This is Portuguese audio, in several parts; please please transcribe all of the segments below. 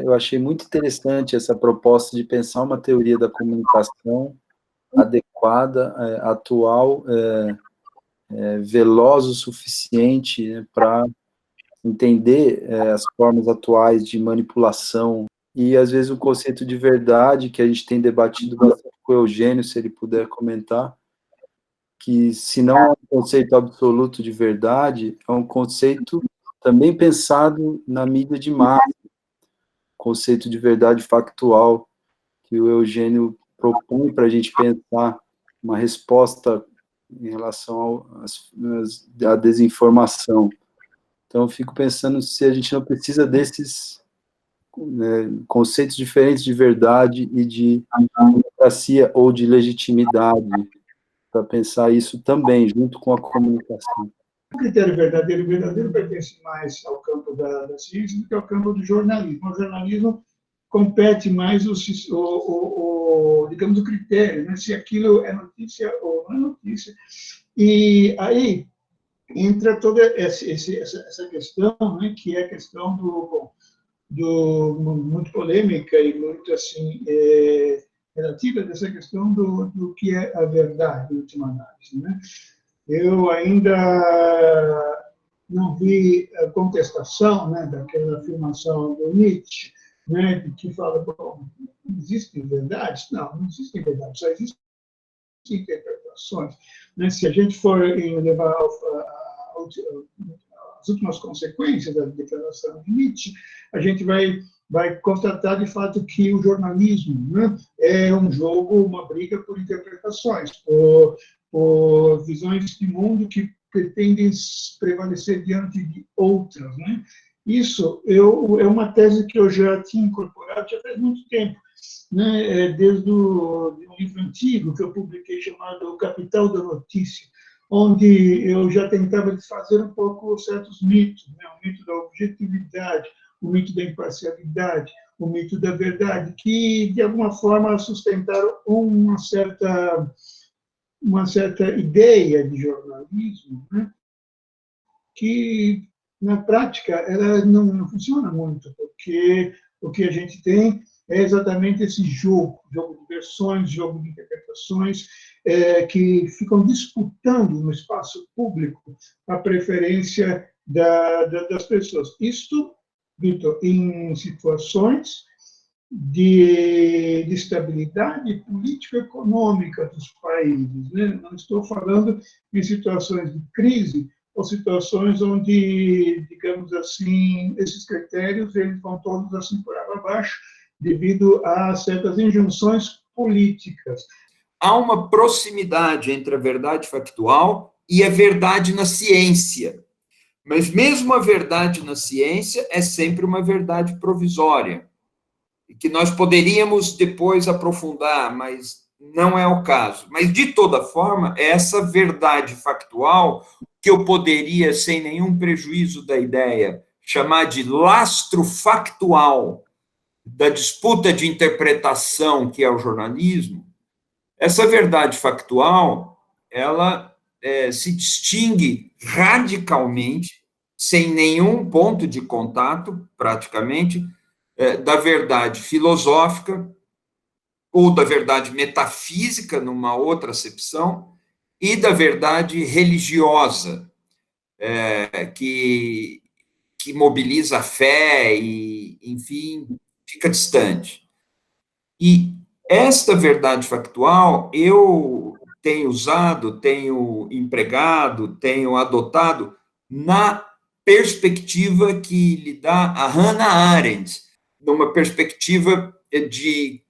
eu achei muito interessante essa proposta de pensar uma teoria da comunicação adequada, atual, veloz o suficiente, né, para entender as formas atuais de manipulação e, às vezes, o conceito de verdade, que a gente tem debatido bastante com o Eugênio, se ele puder comentar, que, se não é um conceito absoluto de verdade, é um conceito também pensado na mídia de massa, conceito de verdade factual, que o Eugênio propõe para a gente pensar uma resposta em relação à desinformação. Então, eu fico pensando se a gente não precisa desses conceitos diferentes de verdade e de democracia ou de legitimidade, para pensar isso também, junto com a comunicação. O critério verdadeiro pertence mais ao campo da ciência do que ao campo do jornalismo. O jornalismo compete mais digamos, o critério, né? Se aquilo é notícia ou não é notícia. E aí entra toda essa questão, né? Que é a questão muito polêmica e muito assim relativa dessa questão do que é a verdade, em última análise, né? Eu ainda não vi a contestação, né, daquela afirmação do Nietzsche, né, que fala, bom, não existem verdades? Não existem verdades, só existem interpretações. Né? Se a gente for levar as últimas consequências da declaração de Nietzsche, a gente vai constatar, de fato, que o jornalismo, né, é um jogo, uma briga por interpretações, por visões de mundo que pretendem prevalecer diante de outras, né? Isso é uma tese que eu já tinha incorporado já faz muito tempo, né? Desde um livro antigo que eu publiquei chamado O Capital da Notícia, onde eu já tentava desfazer um pouco certos mitos, né? O mito da objetividade, o mito da imparcialidade, o mito da verdade, que, de alguma forma, sustentaram uma certa ideia de jornalismo, né, que, na prática, ela não funciona muito, porque o que a gente tem é exatamente esse jogo de versões, jogo de interpretações, que ficam disputando no espaço público a preferência das pessoas. Isto, Vitor, em situações de estabilidade político-econômica dos países, né? Não estou falando em situações de crise ou situações onde, digamos assim, esses critérios eles vão todos assim por água abaixo devido a certas injunções políticas. Há uma proximidade entre a verdade factual e a verdade na ciência. Mas mesmo a verdade na ciência é sempre uma verdade provisória, que nós poderíamos depois aprofundar, mas não é o caso. Mas, de toda forma, essa verdade factual, que eu poderia, sem nenhum prejuízo da ideia, chamar de lastro factual da disputa de interpretação que é o jornalismo, essa verdade factual, ela se distingue radicalmente, sem nenhum ponto de contato, praticamente, da verdade filosófica ou da verdade metafísica, numa outra acepção, e da verdade religiosa, que mobiliza a fé e, enfim, fica distante. E esta verdade factual eu tenho usado, tenho empregado, tenho adotado na perspectiva que lhe dá a Hannah Arendt, numa perspectiva de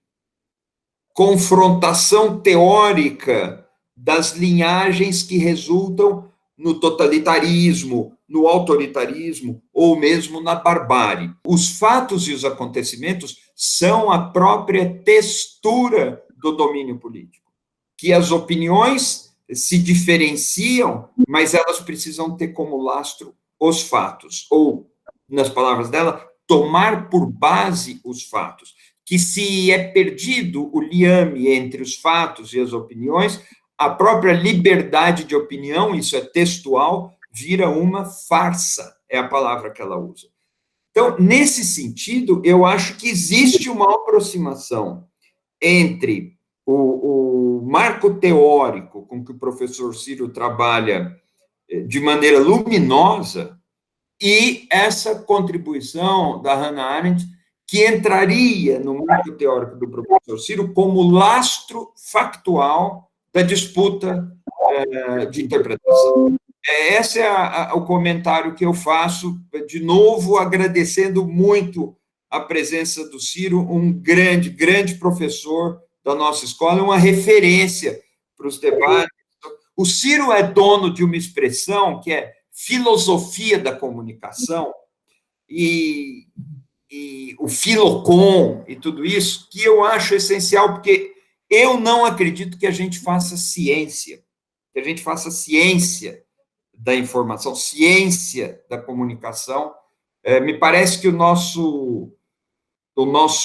confrontação teórica das linhagens que resultam no totalitarismo, no autoritarismo ou mesmo na barbárie. Os fatos e os acontecimentos são a própria textura do domínio político, que as opiniões se diferenciam, mas elas precisam ter como lastro os fatos, ou, nas palavras dela, tomar por base os fatos, que se é perdido o liame entre os fatos e as opiniões, a própria liberdade de opinião, isso é textual, vira uma farsa, é a palavra que ela usa. Então, nesse sentido, eu acho que existe uma aproximação entre o marco teórico com que o professor Ciro trabalha de maneira luminosa e essa contribuição da Hannah Arendt, que entraria no marco teórico do professor Ciro como lastro factual da disputa de interpretação. Esse é o comentário que eu faço, de novo, agradecendo muito a presença do Ciro, um grande, grande professor da nossa escola, uma referência para os debates. O Ciro é dono de uma expressão que é filosofia da comunicação, e o filocom e tudo isso, que eu acho essencial, porque eu não acredito que a gente faça ciência, que a gente faça ciência da informação, ciência da comunicação. Me parece que o nosso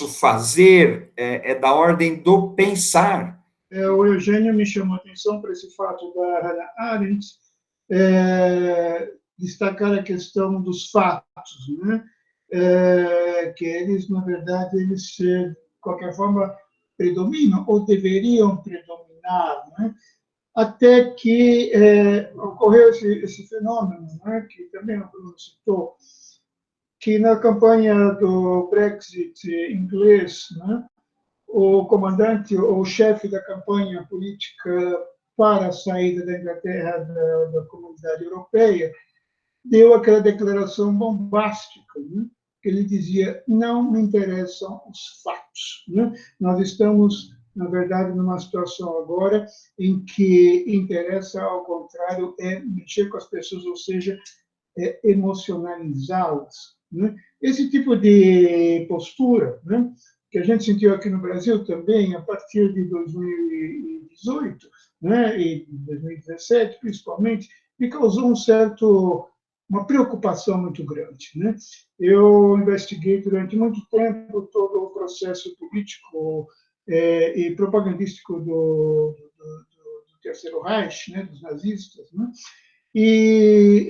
fazer é da ordem do pensar. O Eugênio me chamou a atenção para esse fato da Hannah Arendt, destacar a questão dos fatos, né? Que eles, na verdade, eles, de qualquer forma, predominam, ou deveriam predominar, né? Até que ocorreu esse fenômeno, né, que também o Bruno citou, que na campanha do Brexit inglês, né, o comandante ou chefe da campanha política para a saída da Inglaterra da Comunidade Europeia deu aquela declaração bombástica, né, que ele dizia: não me interessam os fatos, né? Nós estamos, na verdade, numa situação agora em que interessa, ao contrário, mexer com as pessoas, ou seja, emocionalizá-las, né? Esse tipo de postura, né, que a gente sentiu aqui no Brasil também, a partir de 2018, né, e 2017, principalmente, me causou uma preocupação muito grande, né? Eu investiguei durante muito tempo todo o processo político e propagandístico do Terceiro Reich, né, dos nazistas, né? E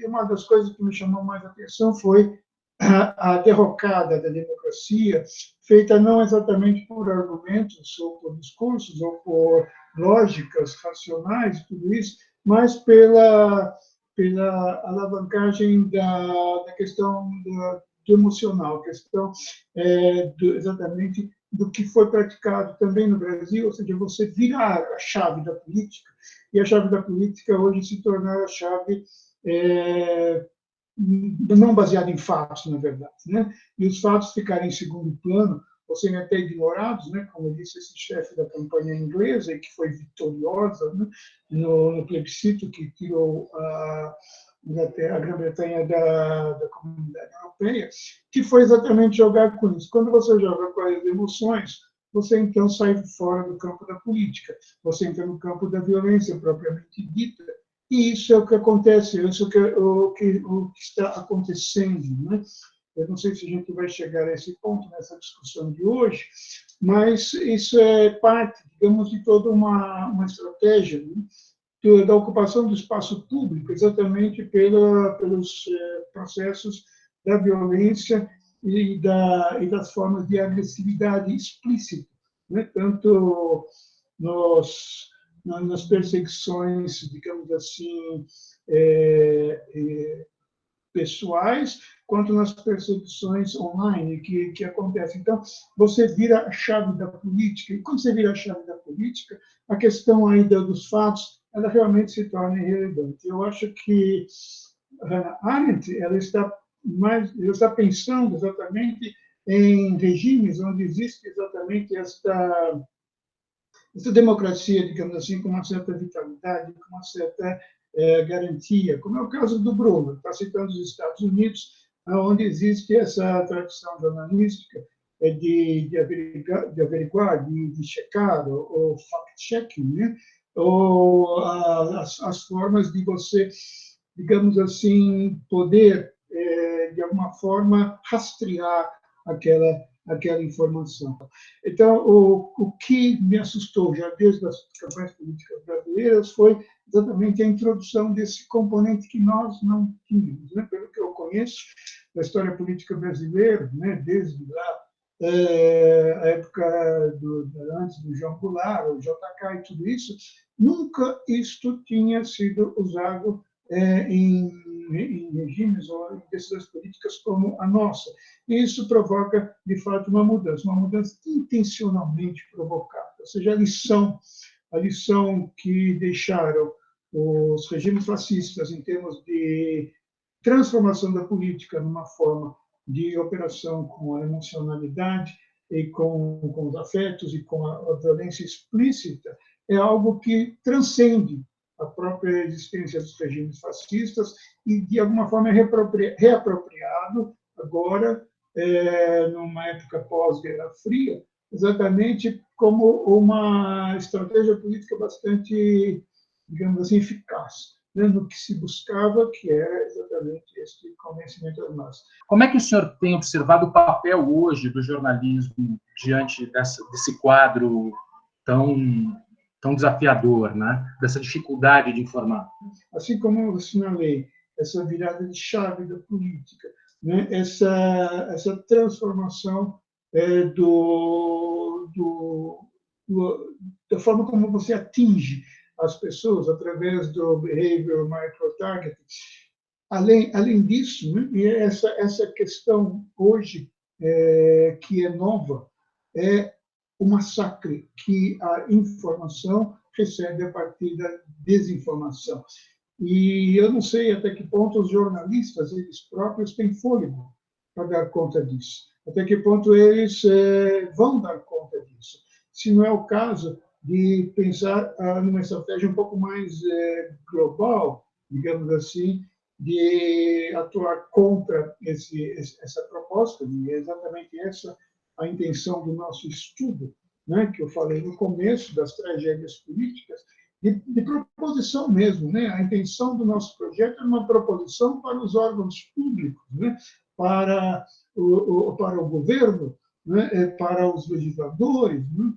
uma das coisas que me chamou mais a atenção foi a derrocada da democracia, feita não exatamente por argumentos ou por discursos ou por lógicas racionais, tudo isso, mas pela alavancagem da questão do emocional, questão exatamente do que foi praticado também no Brasil, ou seja, você virar a chave da política, e a chave da política hoje se tornar a chave não baseada em fatos, na verdade, né? E os fatos ficarem em segundo plano, ou serem até ignorados, né? Como disse esse chefe da campanha inglesa, que foi vitoriosa, né, no plebiscito que tirou a Grã-Bretanha da Comunidade Europeia, que foi exatamente jogar com isso. Quando você joga com as emoções, você então sai fora do campo da política, você entra no campo da violência propriamente dita, e isso é o que acontece, isso é o que está acontecendo, né? Eu não sei se a gente vai chegar a esse ponto nessa discussão de hoje, mas isso é parte, digamos, de toda uma estratégia, né, da ocupação do espaço público, exatamente pelos processos da violência e das formas de agressividade explícita, né? Tanto nas perseguições, digamos assim, pessoais, quanto nas perseguições online que acontecem. Então, você vira a chave da política, e quando você vira a chave da política, a questão ainda dos fatos, ela realmente se torna irrelevante. Eu acho que Hannah Arendt ela está pensando exatamente em regimes onde existe exatamente essa democracia, digamos assim, com uma certa vitalidade, com uma certa garantia, como é o caso do Bruno, está citando os Estados Unidos, onde existe essa tradição jornalística de averiguar, de checar, ou fact-checking, né? Ou as formas de você, digamos assim, poder, de alguma forma, rastrear aquela informação. Então, o que me assustou já desde as campanhas políticas brasileiras foi exatamente a introdução desse componente que nós não tínhamos, né? Pelo que eu conheço da história política brasileira, né? Desde lá, a época antes do João Goulart, o JK e tudo isso, nunca isto tinha sido usado em regimes ou em decisões políticas como a nossa. E isso provoca, de fato, uma mudança intencionalmente provocada. Ou seja, a lição que deixaram os regimes fascistas em termos de transformação da política numa forma de operação com a emocionalidade e com os afetos e com a violência explícita é algo que transcende a própria existência dos regimes fascistas e, de alguma forma, é reapropriado agora, numa época pós-Guerra Fria, exatamente como uma estratégia política bastante, digamos assim, eficaz, né, no que se buscava, que era exatamente esse convencimento das massas. Como é que o senhor tem observado o papel hoje do jornalismo diante desse quadro tão desafiador, né? Dessa dificuldade de informar? Assim como eu assinalei essa virada de chave da política, né? essa transformação da forma como você atinge as pessoas através do behavior micro-targeting. Além disso, né? E essa questão hoje que é nova é o massacre que a informação recebe a partir da desinformação. E eu não sei até que ponto os jornalistas, eles próprios, têm fôlego para dar conta disso. Até que ponto eles vão dar conta disso. Se não é o caso de pensar numa estratégia um pouco mais global, digamos assim, de atuar contra essa proposta, e é exatamente essa a intenção do nosso estudo, né, que eu falei no começo, das tragédias políticas, de proposição mesmo. Né? A intenção do nosso projeto é uma proposição para os órgãos públicos, né? para o governo, né? Para os legisladores, né?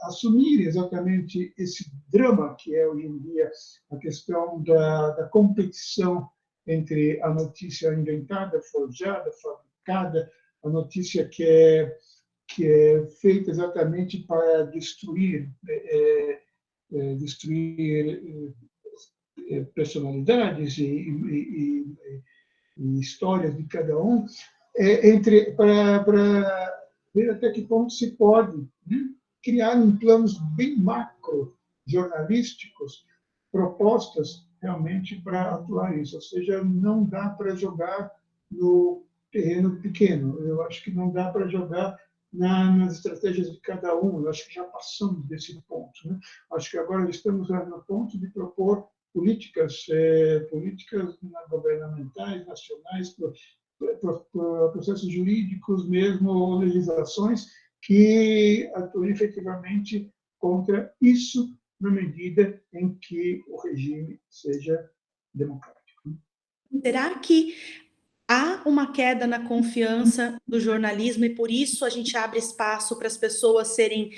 Assumir exatamente esse drama que é, hoje em dia, a questão da competição entre a notícia inventada, forjada, fabricada, a notícia que é feita exatamente para destruir personalidades e histórias de cada um, para ver até que ponto se pode, né, criar em planos bem macro jornalísticos propostas realmente para atuar isso. Ou seja, não dá para jogar no terreno pequeno. Eu acho que não dá para jogar nas estratégias de cada um. Eu acho que já passamos desse ponto, né? Acho que agora estamos no ponto de propor políticas governamentais, nacionais, processos jurídicos mesmo, ou legislações que atuem efetivamente contra isso, na medida em que o regime seja democrático. Será que há uma queda na confiança do jornalismo e por isso a gente abre espaço para as pessoas serem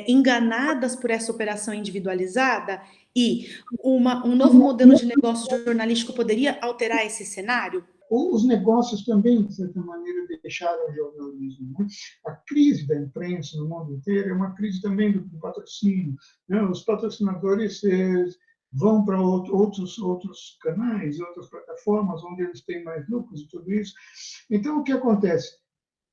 enganadas por essa operação individualizada? E um novo modelo de negócio jornalístico poderia alterar esse cenário? Os negócios também, de certa maneira, deixaram o jornalismo. Né? A crise da imprensa no mundo inteiro é uma crise também do patrocínio. Né? Os patrocinadores vão para outros canais, outras plataformas, onde eles têm mais lucros e tudo isso. Então, o que acontece?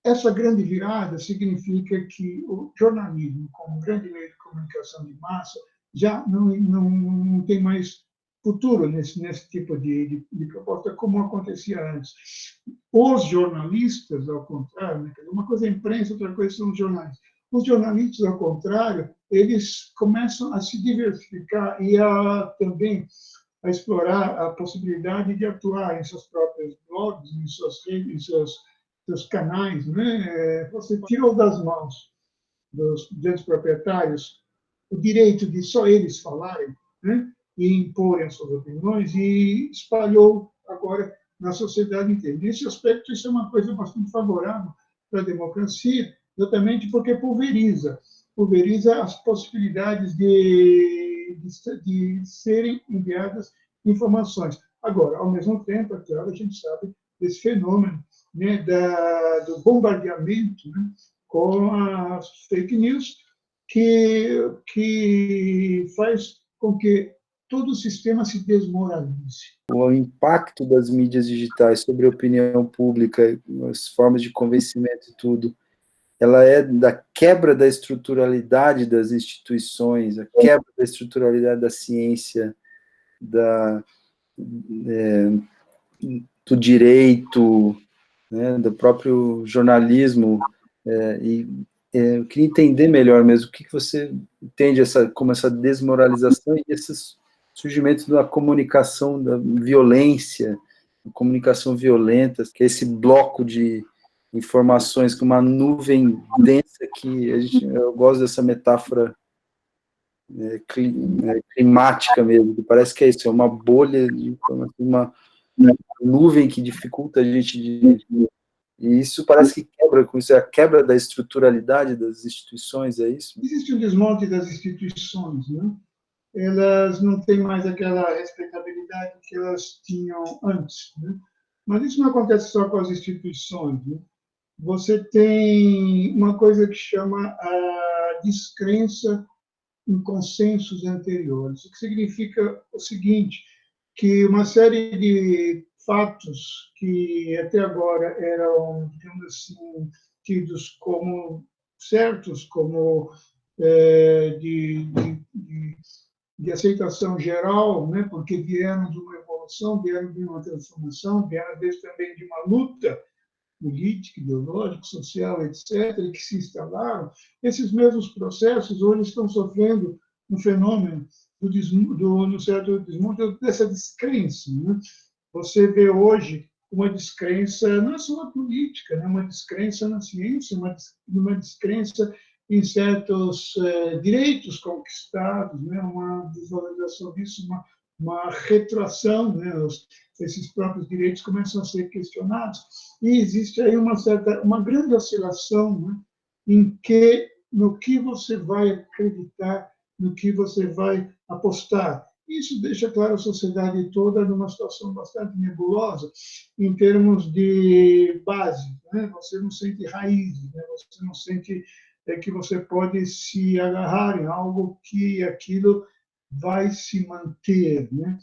Essa grande virada significa que o jornalismo, como um grande meio de comunicação de massa, já não tem mais futuro nesse tipo de proposta, como acontecia antes. Os jornalistas, ao contrário, né? Uma coisa é a imprensa, outra coisa são os jornalistas. Os jornalistas, ao contrário, eles começam a se diversificar e também a explorar a possibilidade de atuar em seus próprios blogs, em suas redes, em seus canais. Né? Você tirou das mãos dos grandes proprietários o direito de só eles falarem, né? E imporem as suas opiniões, e espalhou agora na sociedade inteira. Nesse aspecto, isso é uma coisa bastante favorável para a democracia, exatamente porque pulveriza as possibilidades de de serem enviadas informações. Agora, ao mesmo tempo, é claro, a gente sabe desse fenômeno, né, do bombardeamento, né, com as fake news, que faz com que todo o sistema se desmoralize. O impacto das mídias digitais sobre a opinião pública, as formas de convencimento e tudo, ela é da quebra da estruturalidade das instituições, a quebra da estruturalidade da ciência, do direito, né, do próprio jornalismo, eu queria entender melhor mesmo o que você entende como essa desmoralização e esse surgimento da comunicação da violência, comunicação violenta, que é esse bloco de informações com uma nuvem densa que eu gosto dessa metáfora climática mesmo, que parece que é isso, é uma bolha, uma nuvem que dificulta a gente e isso parece que quebra com isso, é a quebra da estruturalidade das instituições, é isso? Existe um desmonte das instituições, né? Elas não têm mais aquela respeitabilidade que elas tinham antes, né? Mas isso não acontece só com as instituições, né? Você tem uma coisa que chama a descrença em consensos anteriores, o que significa o seguinte, que uma série de fatos que até agora eram, digamos assim, tidos como certos, como de aceitação geral, né, porque vieram de uma evolução, vieram de uma transformação, vieram às vezes também de uma luta política, ideológica, social, etc., e que se instalaram, esses mesmos processos hoje estão sofrendo um fenômeno no certo desmonte dessa descrença. Né? Você vê hoje uma descrença não só na política, né? Uma descrença na ciência, uma descrença em certos direitos conquistados, né? Uma desvalorização disso, uma retroação, né? Esses próprios direitos começam a ser questionados e existe aí uma grande oscilação, né? No que você vai acreditar, no que você vai apostar. Isso deixa, claro, a sociedade toda numa situação bastante nebulosa em termos de base, né? Você não sente raízes, né? Você não sente que você pode se agarrar em algo que aquilo vai se manter, né?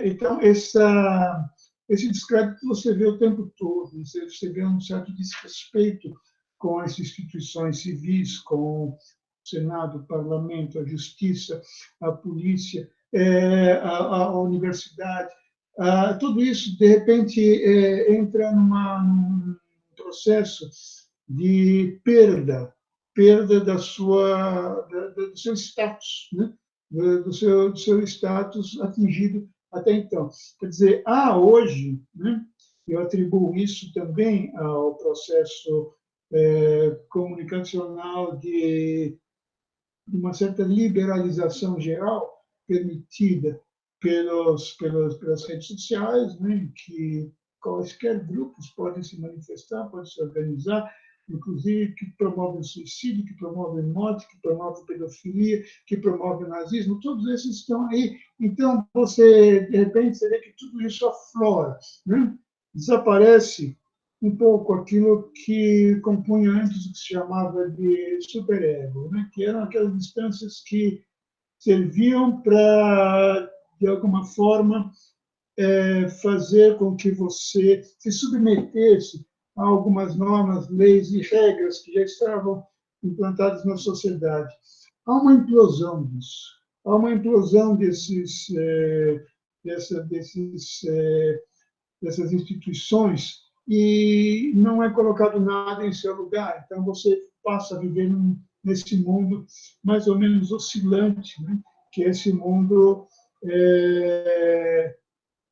Então, esse descrédito você vê o tempo todo, você vê um certo desrespeito com as instituições civis, com o Senado, o Parlamento, a Justiça, a Polícia, a Universidade. Tudo isso, de repente, entra num processo de perda do seu status, né? do seu status atingido até então. Quer dizer, hoje, né, eu atribuo isso também ao processo comunicacional de uma certa liberalização geral permitida pelas redes sociais, né, que quaisquer grupos podem se manifestar, podem se organizar, inclusive que promovem suicídio, que promovem morte, que promovem pedofilia, que promovem nazismo, todos esses estão aí. Então, de repente, você vê que tudo isso aflora, né? Desaparece um pouco aquilo que compunha antes o que se chamava de superego, né? Que eram aquelas instâncias que serviam para, de alguma forma, fazer com que você se submetesse a algumas normas, leis e regras que já estavam implantadas na sociedade. Há uma implosão disso, há uma implosão dessas instituições e não é colocado nada em seu lugar. Então, você passa a viver nesse mundo mais ou menos oscilante, né? Que é esse mundo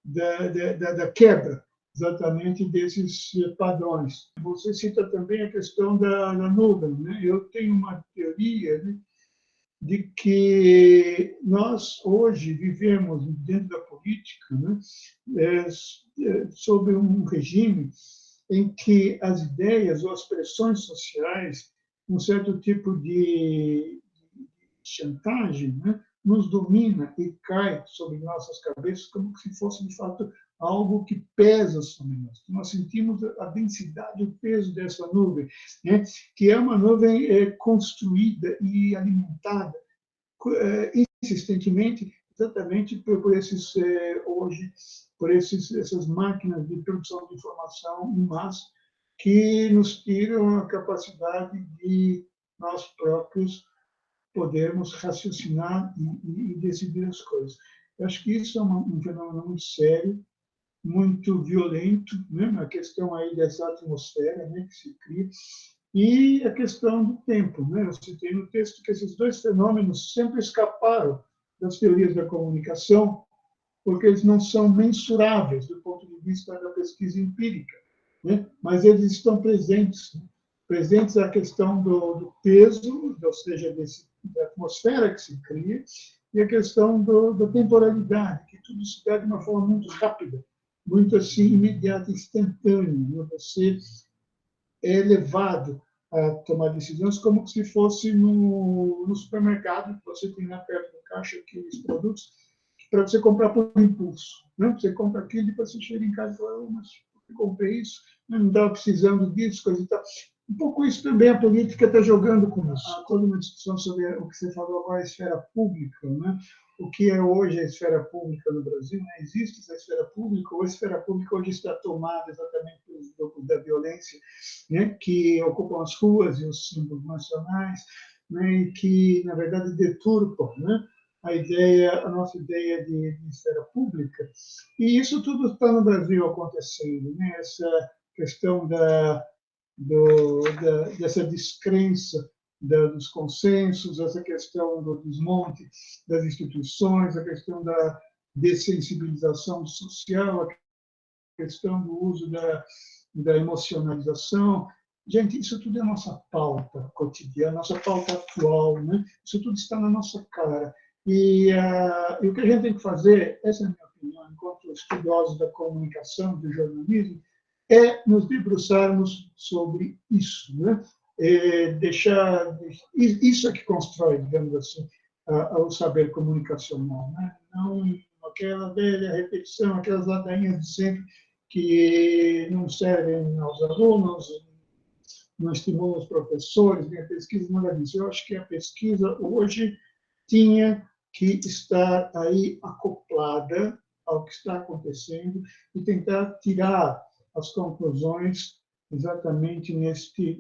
da quebra, exatamente, desses padrões. Você cita também a questão da nuvem, né? Eu tenho uma teoria, né, de que nós, hoje, vivemos dentro da política, né, sob um regime em que as ideias ou as pressões sociais, um certo tipo de chantagem, né, nos domina e cai sobre nossas cabeças como se fosse, de fato, algo que pesa sobre nós. Nós sentimos a densidade, o peso dessa nuvem, né? Que é uma nuvem construída e alimentada insistentemente, exatamente por esses, hoje, por essas máquinas de produção de informação em massa, que nos tiram a capacidade de nós próprios podermos raciocinar e decidir as coisas. Eu acho que isso é um fenômeno muito sério, muito violento, né? A questão aí dessa atmosfera, né, que se cria, e a questão do tempo, né? Eu citei no texto que esses dois fenômenos sempre escaparam das teorias da comunicação, porque eles não são mensuráveis do ponto de vista da pesquisa empírica, né? Mas eles estão presentes, né? Presentes a questão do peso, ou seja, da atmosfera que se cria, e a questão da temporalidade, que tudo se dá de uma forma muito rápida, muito assim imediata, instantânea, né? Você é levado a tomar decisões como se fosse no supermercado, você tem lá perto do caixa aqueles produtos para você comprar por impulso, né? Você compra aquilo e depois você chega em casa e fala, oh, mas eu comprei isso, não estava precisando disso, coisa e tal. Um pouco isso também a política está jogando com isso. Há toda uma discussão sobre o que você falou agora, a esfera pública, né? O que é hoje a esfera pública no Brasil? Não existe essa esfera pública, ou a esfera pública hoje está tomada exatamente pelos grupos da violência, né? Que ocupam as ruas e os símbolos nacionais, né? E que, na verdade, deturpam, né? A nossa ideia de esfera pública. E isso tudo está no Brasil acontecendo, né? Essa questão dessa descrença dos consensos, essa questão do desmonte das instituições, a questão da dessensibilização social, a questão do uso da emocionalização. Gente, isso tudo é a nossa pauta cotidiana, nossa pauta atual, né? Isso tudo está na nossa cara. E o que a gente tem que fazer, essa é a minha opinião, enquanto estudiosos da comunicação, do jornalismo, é nos debruçarmos sobre isso, né? Isso é que constrói, digamos assim, o saber comunicacional, né? Não aquela velha repetição, aquelas ladainhas de sempre que não servem aos alunos, não estimulam os professores, nem a pesquisa, nada disso. Eu acho que a pesquisa hoje tinha que estar aí acoplada ao que está acontecendo e tentar tirar as conclusões exatamente neste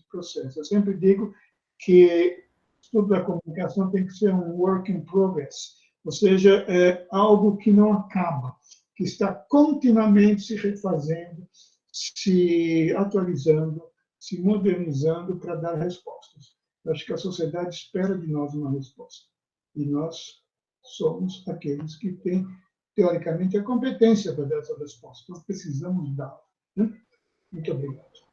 processo. Eu sempre digo que o estudo da comunicação tem que ser um work in progress, ou seja, é algo que não acaba, que está continuamente se refazendo, se atualizando, se modernizando para dar respostas. Eu acho que a sociedade espera de nós uma resposta. E nós somos aqueles que têm, teoricamente, a competência para dar essa resposta. Nós precisamos dá-la. Né? Muito obrigado.